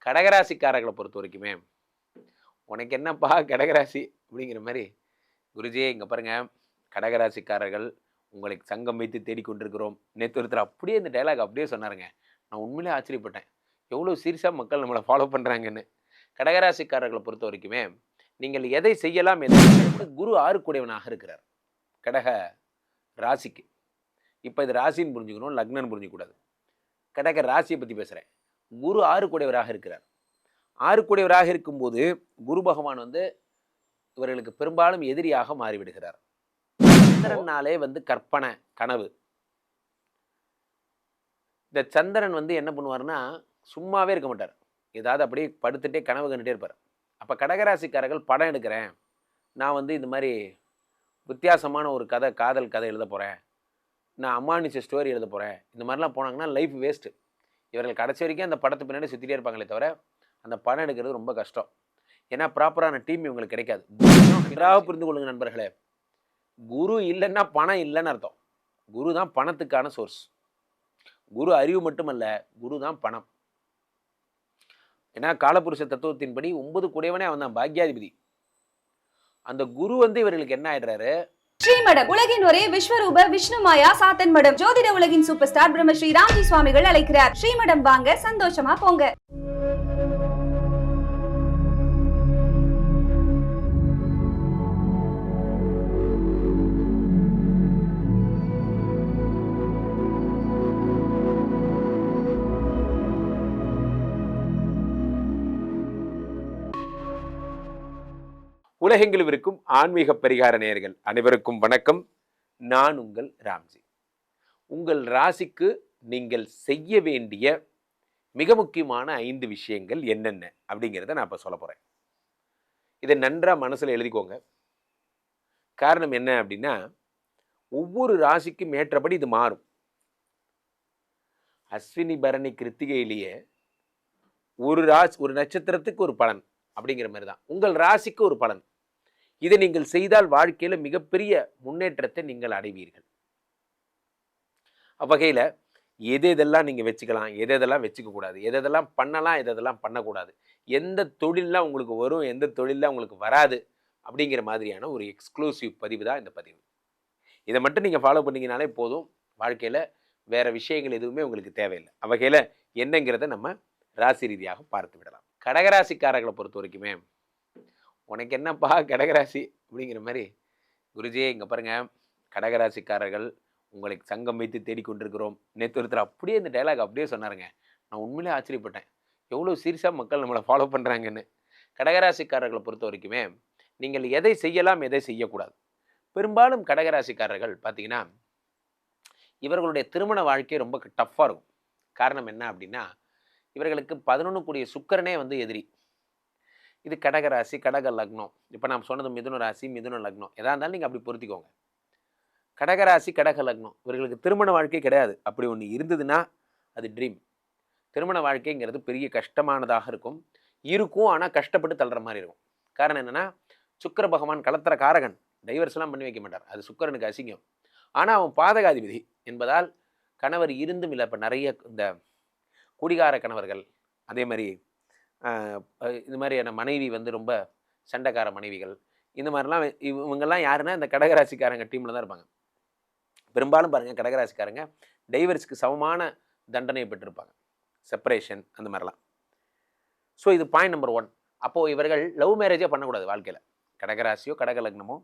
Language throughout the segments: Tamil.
கடகராசிக்காரர்களை பொறுத்த வரைக்குமே, "உனக்கு என்னப்பா கடகராசி?" அப்படிங்கிற மாரி, "குருஜி இங்க பாருங்க, கடகராசிக்காரர்கள் உங்களை சங்கம் வைத்து தேடிக்கொண்டிருக்கிறோம்." நேத்து ஒருத்தர் அப்படியே இந்த டயலாக் அப்படியே சொன்னாருங்க. நான் உண்மையிலேயே ஆச்சரியப்பட்டேன். எவ்வளோ சீரியஸா மக்கள் நம்மள ஃபாலோ பண்றாங்கன்னு. கடகராசிக்காரர்கள பொறுத்த வரைக்குமே, நீங்கள் எதை செய்யலாம் எதை குரு 6 கூடையவனாக இருக்கிறார். கடக ராசிக்கு. இப்ப இது ராசின்னு புரிஞ்சுக்கணும், லக்னம்னு புரிஞ்சுக்கக்கூடாது. கடக ராசிய பத்தி பேசுறேன். குரு 6 கூடையவராக இருக்கிறார். 6 கூடையவராக இருக்கும்போது, குரு பகவான் வந்து இவர்களுக்கு பெரும்பாலும் எதிரியாக மாறிவிடுகிறார். சந்திரன்னாலே வந்து கற்பனை, கனவு. இந்த சந்திரன் வந்து என்ன பண்ணுவாருன்னா, சும்மாவே இருக்க மாட்டார். ஏதாவது அப்படியே படுத்துட்டே கனவு கண்டுட்டே இருப்பார். அப்ப கடகராசிக்காரர்கள் படம் எடுக்கிறேன். நான் வந்து இந்த மாரி வித்தியாசமான ஒரு கதை, காதல் கதை எழுதப் போறேன். நான் அமானுஷ்ய ஸ்டோரி எழுதப் போறேன். இந்த மாரிலாம் போனாங்கன்னா லைஃப் வேஸ்ட்டு. இவர்கள் கடைசி வரைக்கும் அந்த படத்து பின்னாடி சுத்திட்டே இருப்பாங்களே தவிர, அந்த படம் எடுக்கிறது ரொம்ப கஷ்டம். ஏன்னா ப்ராப்பரான டீம் இவங்களுக்கு கிடைக்காது. நன்றாக புரிந்து கொள்ளுங்க நண்பர்களே. குரு இல்லன்னா பணம் இல்லன்னு அர்த்தம். குரு தான் பணத்துக்கான சோர்ஸ். குரு அறிவு மட்டுமல்ல, குரு தான் பணம். ஏன்னா காலபுருஷ தத்துவத்தின்படி 9 கூடையவனே அவன் தான், பாக்யாதிபதி. அந்த குரு வந்து இவர்களுக்கு என்ன ஆயிடுறாரு? ஸ்ரீமடம் உலகின் ஒரே விஸ்வரூப விஷ்ணு மாயா சாத்தன் மடம் ஜோதிட உலகின் சூப்பர் ஸ்டார் பிரம்மஸ்ரீ ராம்ஜி சுவாமிகள் அழைக்கிறார். ஸ்ரீமடம் வாங்க, சந்தோஷமா போங்க. உலகெங்கிலும் இருக்கும் ஆன்மீக பரிகார நேயர்கள் அனைவருக்கும் வணக்கம். நான் உங்கள் ராம்ஜி. உங்கள் ராசிக்கு நீங்கள் செய்ய வேண்டிய மிக முக்கியமான 5 விஷயங்கள் என்னென்ன அப்படிங்கிறத நான் இப்போ சொல்ல போறேன். இதை நன்றா மனசுல எழுதிக்கோங்க. காரணம் என்ன அப்படின்னா, ஒவ்வொரு ராசிக்கும் ஏற்றபடி இது மாறும். அஸ்வினி பரணி கிருத்திகையிலேயே ஒரு நட்சத்திரத்துக்கு ஒரு பலன் அப்படிங்கிற மாதிரி தான் உங்கள் ராசிக்கு ஒரு பலன். இதை நீங்கள் செய்தால் வாழ்க்கையில மிகப்பெரிய முன்னேற்றத்தை நீங்கள் அடைவீர்கள். அவ்வகையில எதெல்லாம் நீங்க வச்சுக்கலாம், எதெல்லாம் வச்சுக்க கூடாது, எதெல்லாம் பண்ணலாம், எதெல்லாம் பண்ணக்கூடாது, எந்த தொழில்லாம் உங்களுக்கு வரும், எந்த தொழில்லாம் உங்களுக்கு வராது அப்படிங்கிற மாதிரியான ஒரு எக்ஸ்க்ளூசிவ் பதிவு தான் இந்த பதிவு. இதை மட்டும் நீங்க ஃபாலோ பண்ணீங்கனாலே போதும். வாழ்க்கையில வேற விஷயங்கள் எதுவுமே உங்களுக்கு தேவையில்லை. அவ்வகையில என்னங்கிறத நம்ம ராசி ரீதியாக பார்த்து விடலாம். கடகராசிக்காரர்களை பொறுத்த வரைக்குமே, "உனக்கு என்னப்பா கடகராசி?" அப்படிங்கிற மாதிரி, "குருஜி இங்க பாருங்க, கடகராசிக்காரர்கள் உங்களை சங்கம் வைத்து தேடிக்கொண்டிருக்கிறோம்." நேத்து ஒருத்தர் அப்படியே இந்த டயலாக் அப்படியே சொன்னாருங்க. நான் உண்மையிலேயே ஆச்சரியப்பட்டேன். எவ்வளோ சீரியஸா மக்கள் நம்மளை ஃபாலோ பண்றாங்கன்னு. கடகராசிக்காரர்களை பொறுத்த வரைக்குமே, நீங்கள் எதை செய்யலாம், எதை செய்யக்கூடாது. பெரும்பாலும் கடகராசிக்காரர்கள் பார்த்தீங்கன்னா, இவர்களுடைய திருமண வாழ்க்கை ரொம்ப டஃப்பாக இருக்கும். காரணம் என்ன அப்படின்னா, இவர்களுக்கு 11 கூடிய சுக்கிரனே வந்து எதிரி. இது கடகராசி, கடக லக்னம். இப்போ நான் சொன்னது மிதுன ராசி, மிதுன லக்னம். எதா இருந்தாலும் நீங்கள் அப்படி பொருத்திக்கோங்க. கடகராசி, கடக லக்னம். இவர்களுக்கு திருமண வாழ்க்கை கிடையாது. அப்படி ஒன்று இருந்ததுன்னா அது ட்ரீம். திருமண வாழ்க்கைங்கிறது பெரிய கஷ்டமானதாக இருக்கும். இருக்கும், ஆனால் கஷ்டப்பட்டு தள்ளுற மாதிரி இருக்கும். காரணம் என்னன்னா, சுக்கிர பகவான் கலத்திர காரகன். டைவர்ஸ்லாம் பண்ணி வைக்க மாட்டார். அது சுக்கிரனுக்கு அசிங்கம். ஆனால் அவன் பாதகாதிபதி என்பதால் கணவர் இருந்தும் இல்லை. இப்போ நிறைய இந்த குடிகார கணவர்கள், அதே மாதிரி இந்த மாதிரியான மனைவி வந்து ரொம்ப சண்டைக்கார மனைவிகள், இந்த மாதிரிலாம் இவங்கெல்லாம் யாருன்னா இந்த கடகராசிக்காரங்க டீமில் தான் இருப்பாங்க. பெரும்பாலும் பாருங்கள், கடகராசிக்காரங்க டைவர்ஸ்க்கு சமமான தண்டனையை பெற்றிருப்பாங்க. செப்பரேஷன் அந்த மாதிரிலாம். ஸோ இது பாயிண்ட் நம்பர் 1. அப்போது இவர்கள் லவ் மேரேஜே பண்ணக்கூடாது வாழ்க்கையில். கடகராசியோ கடக லக்னமோ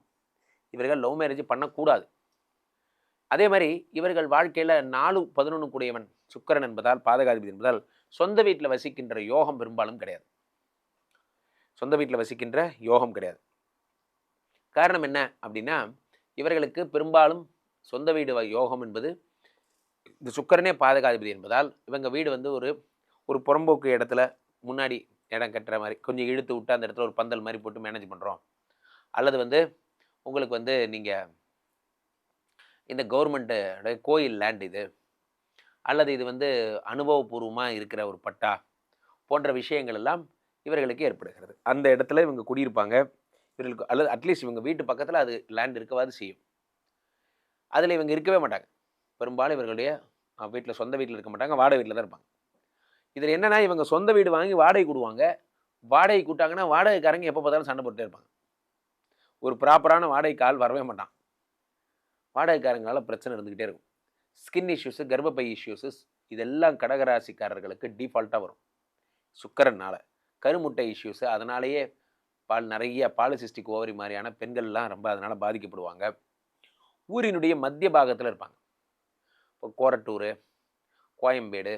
இவர்கள் லவ் மேரேஜ் பண்ணக்கூடாது. அதே மாதிரி இவர்கள் வாழ்க்கையில் 4-11 கூடியவன் சுக்கிரன் என்பதால், பாதகாதிபதி என்பதால், சொந்த வீட்டில் வசிக்கின்ற யோகம் பெரும்பாலும் கிடையாது. சொந்த வீட்டில் வசிக்கின்ற யோகம் கிடையாது. காரணம் என்ன அப்படின்னா, இவர்களுக்கு பெரும்பாலும் சொந்த வீடு யோகம் என்பது இந்த சுக்கிரனே பாதகாதிபதி என்பதால், இவங்க வீடு வந்து ஒரு புறம்போக்கு இடத்துல முன்னாடி இடம் கட்டுற மாதிரி கொஞ்சம் இழுத்து விட்டு அந்த இடத்துல ஒரு பந்தல் மாதிரி போட்டு மேனேஜ் பண்ணுறோம். அல்லது வந்து உங்களுக்கு வந்து நீங்கள் இந்த கவர்மெண்ட்டு கோயில் லேண்ட் இது, அல்லது இது வந்து அனுபவபூர்வமாக இருக்கிற ஒரு பட்டா போன்ற விஷயங்கள் எல்லாம் இவர்களுக்கு ஏற்படுகிறது. அந்த இடத்துல இவங்க குடியிருப்பாங்க. இவர்களுக்கு அல்லது அட்லீஸ்ட் இவங்க வீட்டு பக்கத்தில் அது லேண்ட் இருக்கவாது செய்யும். அதில் இவங்க இருக்கவே மாட்டாங்க. பெரும்பாலும் இவர்களுடைய வீட்டில் சொந்த வீட்டில் இருக்க மாட்டாங்க, வாடகை வீட்டில் தான் இருப்பாங்க. இதில் என்னன்னா இவங்க சொந்த வீடு வாங்கி வாடகை கூடுவாங்க. வாடகை கூட்டாங்கன்னா வாடகைக்காரங்க எப்போ பார்த்தாலும் சண்டை போட்டுட்டே இருப்பாங்க. ஒரு ப்ராப்பரான வாடகைக்கு ஆள் வரவே மாட்டான். வாடகைக்காரங்களால பிரச்சனை இருந்துக்கிட்டே இருக்கும். ஸ்கின் இஷ்யூஸு, கர்ப்பப்பை இஷ்யூஸு இதெல்லாம் கடகராசிக்காரர்களுக்கு டிஃபால்ட்டாக வரும். சுக்கிரனால. கருமுட்டை இஷ்யூஸு அதனாலேயே நிறைய பாலிசிஸ்டிக் ஓவரி மாதிரியான பெண்கள்லாம் ரொம்ப அதனால் பாதிக்கப்படுவாங்க. ஊரினுடைய மத்திய பாகத்தில் இருப்பாங்க. இப்போ கோரட்டூர், கோயம்பேடு,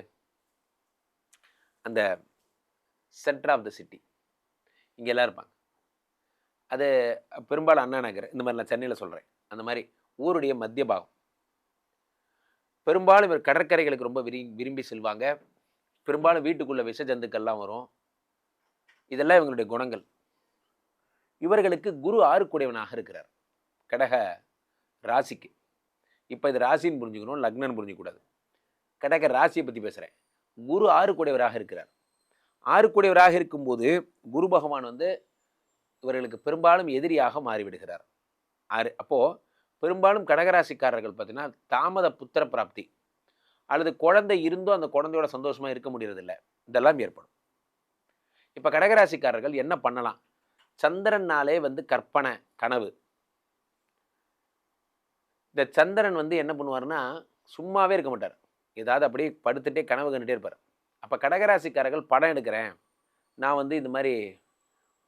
அந்த சென்டர் ஆஃப் த சிட்டி இங்கெல்லாம் இருப்பாங்க. அது பெரும்பாலும் அண்ணா நகர் இந்த மாதிரி நான் சென்னையில் சொல்கிறேன். அந்த மாதிரி ஊருடைய மத்திய பாகம். பெரும்பாலும் இவர் கடற்கரைகளுக்கு ரொம்ப விரும்பி செல்வாங்க. பெரும்பாலும் வீட்டுக்குள்ள விஷ ஜந்துக்கள்லாம் வரும். இதெல்லாம் இவங்களுடைய குணங்கள். இவர்களுக்கு குரு 6 இருக்கிறார் கடக ராசிக்கு. இப்போ இது ராசின்னு புரிஞ்சுக்கணும், லக்னன்னு புரிஞ்சிக்கூடாது. கடக ராசியை பற்றி பேசுகிறேன். குரு 6 இருக்கிறார். 6 இருக்கும்போது குரு பகவான் இவர்களுக்கு பெரும்பாலும் எதிரியாக மாறிவிடுகிறார். அப்போது பெரும்பாலும் கடகராசிக்காரர்கள் பார்த்தீங்கன்னா தாமத புத்திர பிராப்தி அல்லது குழந்தை இருந்தும் அந்த குழந்தையோட சந்தோஷமாக இருக்க முடியறதில்ல. இதெல்லாம் ஏற்படும். இப்போ கடகராசிக்காரர்கள் என்ன பண்ணலாம்? சந்திரனாலே கற்பனை கனவு. இந்த சந்திரன் என்ன பண்ணுவார்னா சும்மாவே இருக்க மாட்டார். ஏதாவது அப்படியே படுத்துட்டே கனவு கண்டுட்டே இருப்பார். அப்போ கடகராசிக்காரர்கள் படம் எடுக்கிறேன், நான் இந்த மாதிரி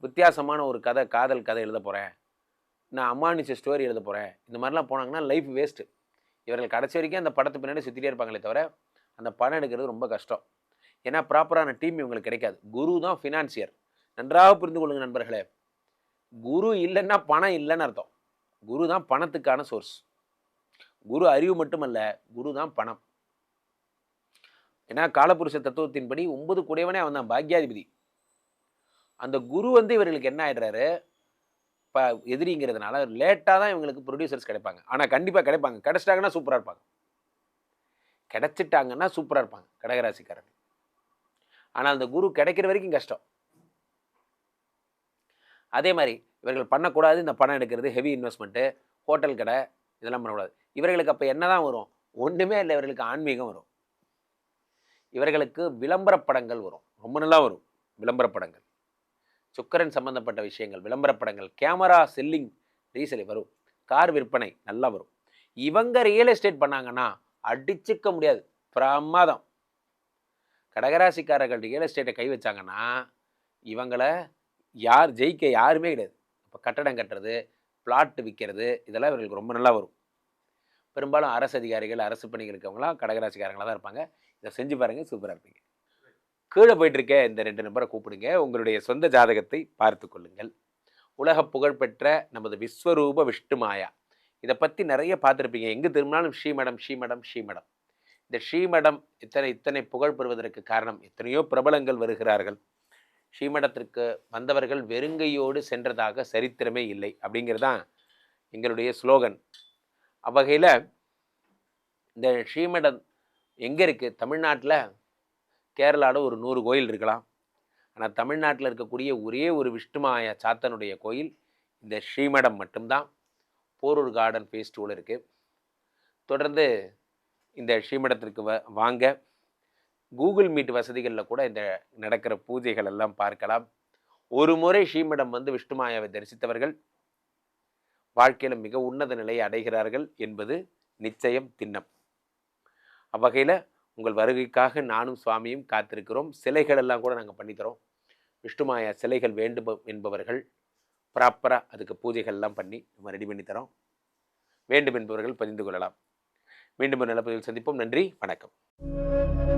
வித்தியாசமான ஒரு காதல் கதை எழுத போகிறேன், நான் அமானுஷ ஸ்டோரி எழுத போகிறேன், இந்த மாதிரிலாம் போனாங்கன்னா லைஃப் வேஸ்ட்டு. இவர்கள் கடைசி வரைக்கும் அந்த படத்து பின்னாடி சுற்றிட்டே இருப்பாங்களே தவிர அந்த படம் எடுக்கிறது ரொம்ப கஷ்டம். ஏன்னா ப்ராப்பரான டீம் இவங்களுக்கு கிடைக்காது. குரு தான் ஃபினான்சியர். நன்றாக புரிந்து கொள்ளுங்க நண்பர்களே. குரு இல்லைன்னா பணம் இல்லைன்னு அர்த்தம். குரு தான் பணத்துக்கான சோர்ஸ். குரு அறிவு மட்டுமல்ல, குரு தான் பணம். ஏன்னா காலபுருஷ தத்துவத்தின்படி 9 குடையவனே அவன் தான், பாக்யாதிபதி. அந்த குரு இவர்களுக்கு என்ன ஆயிடுறாரு, இப்போ எதிரிங்கிறதுனால லேட்டாக தான் இவங்களுக்கு ப்ரொடியூசர்ஸ் கிடைப்பாங்க. ஆனால் கண்டிப்பாக கிடைப்பாங்க. கிடைச்சிட்டாங்கன்னா சூப்பராக இருப்பாங்க. கிடைச்சிட்டாங்கன்னா சூப்பராக இருப்பாங்க கடகராசிக்காரர்கள். ஆனால் அந்த குரு கிடைக்கிற வரைக்கும் கஷ்டம். அதே மாதிரி இவர்கள் பண்ணக்கூடாது இந்த பணம் எடுக்கிறது, ஹெவி இன்வெஸ்ட்மெண்ட்டு, ஹோட்டல் கடை இதெல்லாம் பண்ணக்கூடாது. இவர்களுக்கு அப்போ என்ன தான் வரும்? ஒன்றுமே இல்லை. இவர்களுக்கு ஆன்மீகம் வரும். இவர்களுக்கு விளம்பர படங்கள் வரும். ரொம்ப நல்லா வரும் விளம்பர படங்கள். சுக்கிரன் சம்பந்தப்பட்ட விஷயங்கள், விளம்பர படங்கள், கேமரா செல்லிங், ரீசெல்லிங் வரும். கார் விற்பனை நல்லா வரும். இவங்க ரியல் எஸ்டேட் பண்ணாங்கன்னா அடிச்சுக்க முடியாது, பிரமாதம். கடகராசிக்காரர்கள் ரியல் எஸ்டேட்டை கை வச்சாங்கன்னா இவங்களை ஜெயிக்க யாருமே கிடையாது. இப்போ கட்டடம் கட்டுறது, பிளாட் விற்கிறது இதெல்லாம் இவர்களுக்கு ரொம்ப நல்லா வரும். பெரும்பாலும் அரசு அதிகாரிகள், அரசு பணிகள் இருக்கவங்களாம் கடகராசிக்காரங்களாக தான் இருப்பாங்க. இதை செஞ்சு பாருங்கள், சூப்பராக இருப்பீங்க. கீழே போயிட்டு இருக்க இந்த 2 நம்பரை கூப்பிடுங்க. உங்களுடைய சொந்த ஜாதகத்தை பார்த்து கொள்ளுங்கள். உலக புகழ்பெற்ற நமது விஸ்வரூப விஷ்ணுமாயா இதை பற்றி நிறைய பார்த்துருப்பீங்க. எங்கே திரும்பினாலும் ஸ்ரீமடம் ஸ்ரீமடம் ஸ்ரீமடம். இந்த ஸ்ரீமடம் இத்தனை புகழ் பெறுவதற்கு காரணம், எத்தனையோ பிரபலங்கள் வருகிறார்கள். ஸ்ரீமடத்திற்கு வந்தவர்கள் வெறுங்கையோடு சென்றதாக சரித்திரமே இல்லை அப்படிங்கிறது தான் எங்களுடைய ஸ்லோகன். அவ்வகையில் இந்த ஸ்ரீமடம் எங்கே இருக்குது? தமிழ்நாட்டில், கேரளாவில் ஒரு 100 கோயில் இருக்கலாம். ஆனால் தமிழ்நாட்டில் இருக்கக்கூடிய ஒரே ஒரு விஷ்ணுமாயா சாத்தனுடைய கோயில் இந்த ஸ்ரீமடம் மட்டும்தான். போரூர் கார்டன் ஃபேஸ் 2 இருக்குது. தொடர்ந்து இந்த ஸ்ரீமடத்திற்கு வாங்க. கூகுள் மீட் வசதிகளில் கூட இந்த நடக்கிற பூஜைகள் எல்லாம் பார்க்கலாம். ஒரு முறை ஸ்ரீமடம் விஷ்ணுமாயாவை தரிசித்தவர்கள் வாழ்க்கையில் மிக உன்னத நிலையை அடைகிறார்கள் என்பது நிச்சயம் திண்ணம். அவ்வகையில் உங்கள் வருகைக்காக நானும் சுவாமியும் காத்திருக்கிறோம். சிலைகள் எல்லாம் கூட நாங்கள் பண்ணித்தரோம். விஷ்ணுமாயா சிலைகள் வேண்டும் என்பவர்கள் ப்ராப்பராக அதுக்கு பூஜைகள்லாம் பண்ணி நம்ம ரெடி பண்ணித்தரோம். வேண்டும் என்பவர்கள் பதிந்து கொள்ளலாம். மீண்டும் ஒரு நல்ல பதிவில் சந்திப்போம். நன்றி, வணக்கம்.